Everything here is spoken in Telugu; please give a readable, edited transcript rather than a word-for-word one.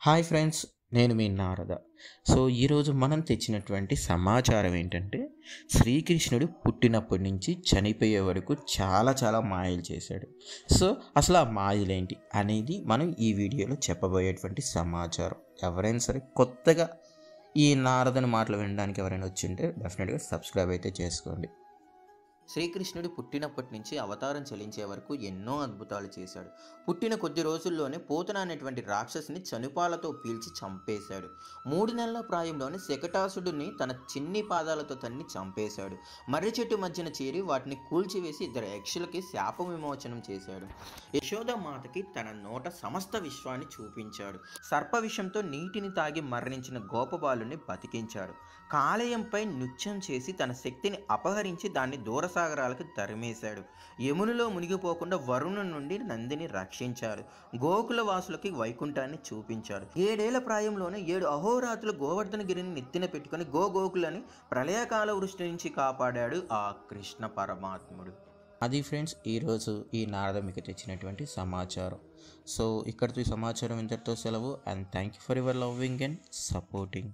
హాయ్ ఫ్రెండ్స్, నేను మీ నారద. ఈరోజు మనం తెచ్చినటువంటి సమాచారం ఏంటంటే, శ్రీకృష్ణుడు పుట్టినప్పటి నుంచి చనిపోయే వరకు చాలా చాలా మాయలు చేశాడు. అసలు ఆ మాయలేంటి అనేది మనం ఈ వీడియోలో చెప్పబోయేటువంటి సమాచారం. ఎవరైనా సరే కొత్తగా ఈ నారదని మాటలు వినడానికి ఎవరైనా వచ్చింటే డెఫినెట్గా సబ్స్క్రైబ్ అయితే చేసుకోండి. శ్రీకృష్ణుడు పుట్టినప్పటి నుంచి అవతారం చెల్లించే వరకు ఎన్నో అద్భుతాలు చేశాడు. పుట్టిన కొద్ది రోజుల్లోనే పూతన అనేటువంటి రాక్షసిని చనుపాలతో పీల్చి చంపేశాడు. 3 నెలల ప్రాయంలోనే శకటాసుడిని తన చిన్ని పాదాలతో తన్ని చంపేశాడు. మర్రి చెట్టు మధ్యన చేరి వాటిని కూల్చివేసి 2 యక్షులకి శాప విమోచనం చేశాడు. యశోదమాతకి తన నోట సమస్త విశ్వాన్ని చూపించాడు. సర్ప విషంతో నీటిని తాగి మరణించిన గోపబాలుని బతికించాడు. కాలేయంపై నృత్యం చేసి తన శక్తిని అపహరించి దాన్ని దూరసాగరాలకు తరిమేశాడు. యమునిలో మునిగిపోకుండా వరుణు నుండి నందిని రక్షించాడు. గోకుల వాసులకి వైకుంఠాన్ని చూపించాడు. 7 ఏళ్ల ప్రాయంలోనే 7 అహోరాత్రులు గోవర్ధనగిరిని నెత్తిన పెట్టుకుని గోకులని ప్రళయకాల వృష్టి నుంచి కాపాడాడు ఆ కృష్ణ పరమాత్ముడు. అది ఫ్రెండ్స్, ఈరోజు ఈ నారద మీకు తెచ్చినటువంటి సమాచారం. ఇక్కడితో ఈ సమాచారం ఇంతటితో సెలవు. And thank you for your loving and supporting.